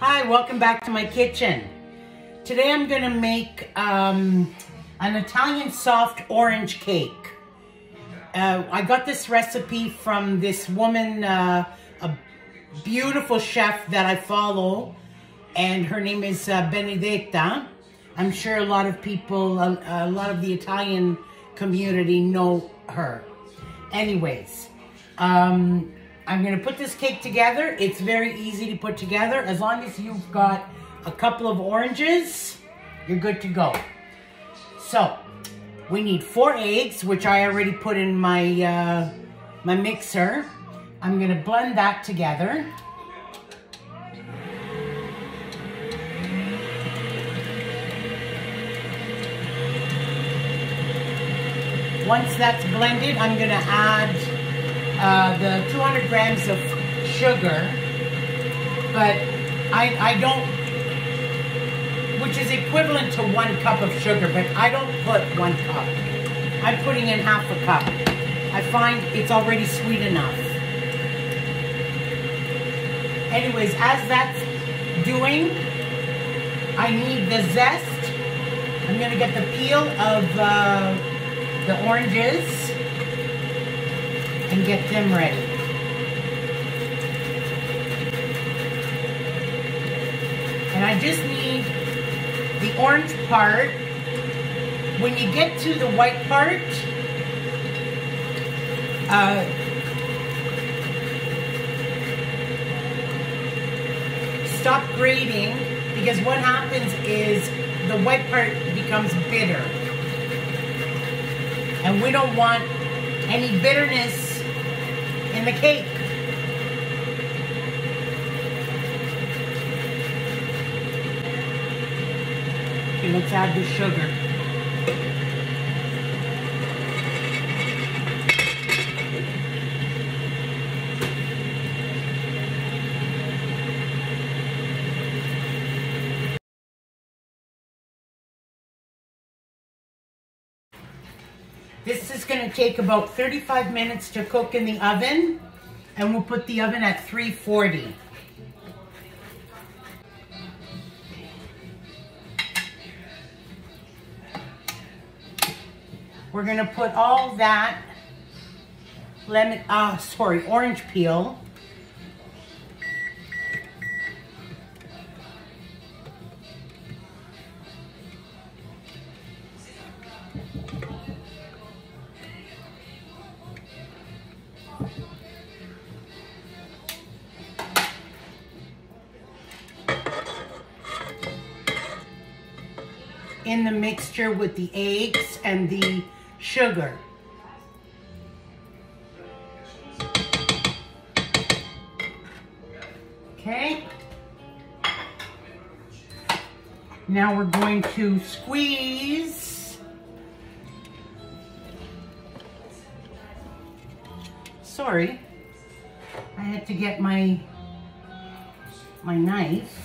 Hi, welcome back to my kitchen. Today I'm gonna make an Italian soft orange cake. I got this recipe from this woman, a beautiful chef that I follow, and her name is Benedetta. I'm sure a lot of people, a lot of the Italian community know her. Anyways, I'm gonna put this cake together. It's very easy to put together. As long as you've got a couple of oranges, you're good to go. So, we need 4 eggs, which I already put in my, my mixer. I'm gonna blend that together. Once that's blended, I'm gonna add the 200 grams of sugar, but I don't, which is equivalent to 1 cup of sugar, but I don't put 1 cup. I'm putting in half a cup. I find it's already sweet enough. Anyways, as that's doing, I need the zest. I'm gonna get the peel of the oranges and get them ready. And I just need the orange part. When you get to the white part, stop grating, because what happens is the white part becomes bitter. And we don't want any bitterness in the cake. Okay, let's add the sugar. This is going to take about 35 minutes to cook in the oven, and we'll put the oven at 340. We're going to put all that orange peel in the mixture with the eggs and the sugar. Okay. Now we're going to squeeze. Sorry, I had to get my knife.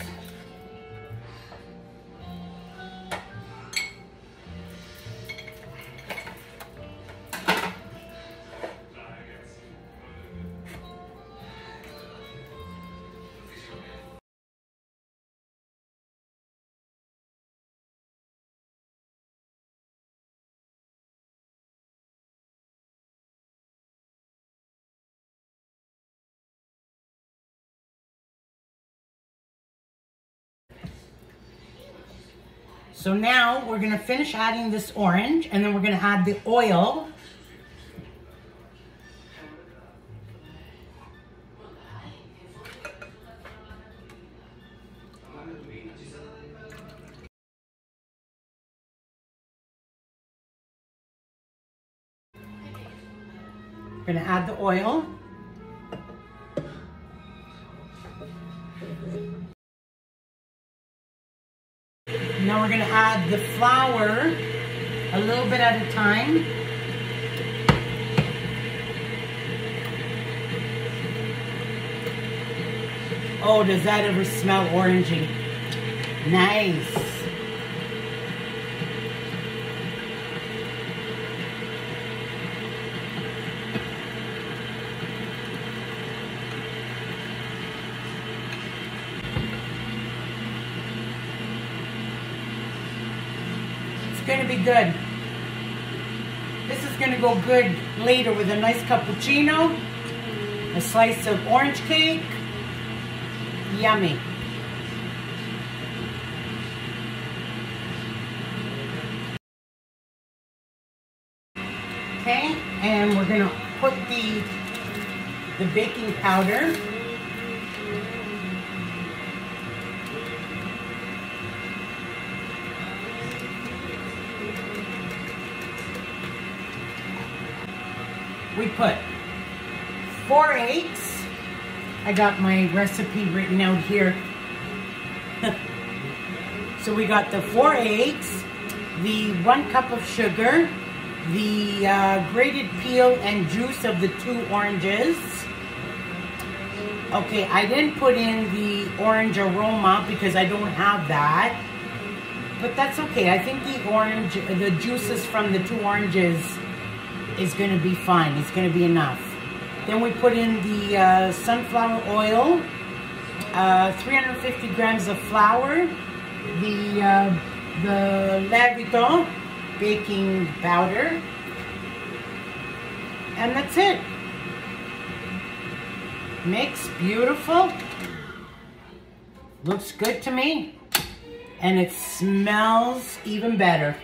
So now we're gonna finish adding this orange, and then we're gonna add the oil. We're gonna add the oil. Now we're gonna add the flour a little bit at a time. Oh, does that ever smell orangey? Nice. gonna be good. This is gonna go good later with a nice cappuccino, a slice of orange cake. Yummy. Okay, and we're gonna put the baking powder. We put 4 eggs. I got my recipe written out here. So we got the 4 eggs, the 1 cup of sugar, the grated peel and juice of the 2 oranges. Okay, I didn't put in the orange aroma because I don't have that. But that's okay. I think the juices from the 2 oranges is going to be fine. It's going to be enough. Then we put in the sunflower oil, 350 grams of flour, the grated baking powder, and that's it. Mix, beautiful. Looks good to me, and it smells even better.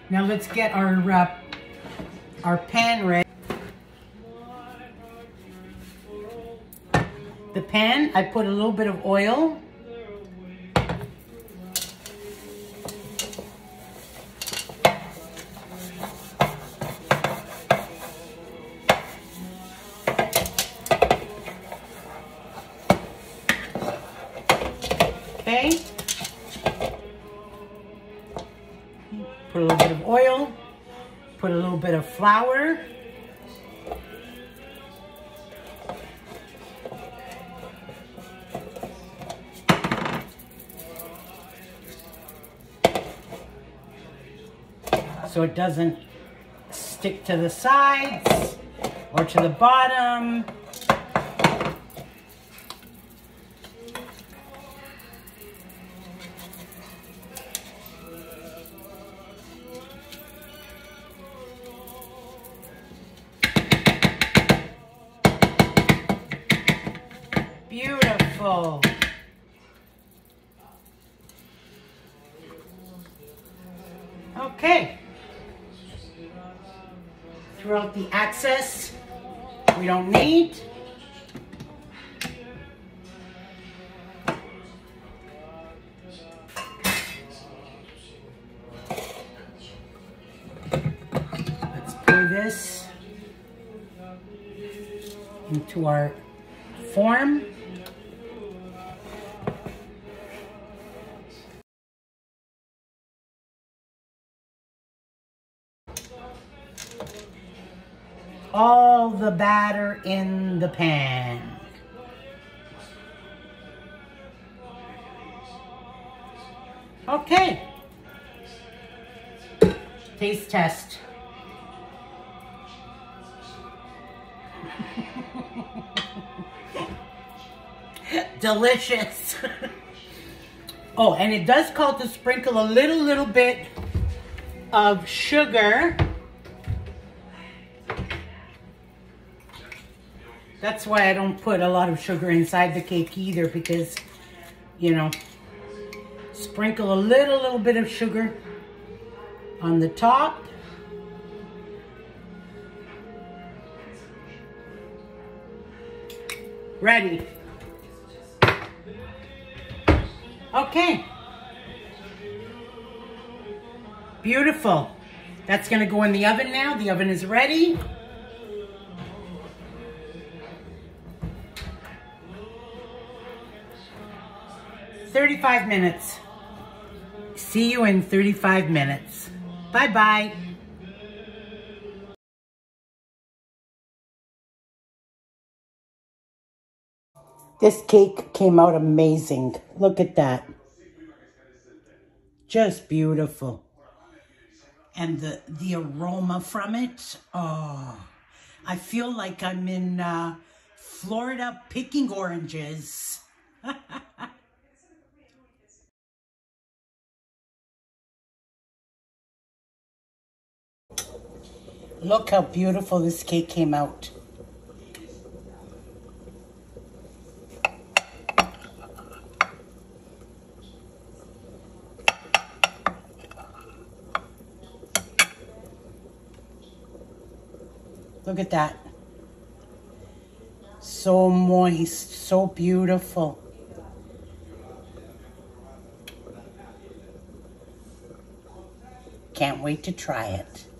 Now let's get our pan ready. The pan, I put a little bit of oil. Okay. Put a little bit of oil, put a little bit of flour. So it doesn't stick to the sides or to the bottom. Beautiful. Okay. Throw out the excess we don't need. Let's pour this into our form. All the batter in the pan. Okay. Taste test. Delicious. Oh, and it does call to sprinkle a little bit of sugar. That's why I don't put a lot of sugar inside the cake either, because, you know, sprinkle a little bit of sugar on the top. Ready. Okay. Beautiful. That's going to go in the oven now. The oven is ready. "35 minutes. See you in 35 minutes. Bye-bye. This cake came out amazing. Look at that. Just beautiful. And the aroma from it, oh, I feel like I'm in Florida picking oranges. Look how beautiful this cake came out. Look at that. So moist, so beautiful. Can't wait to try it.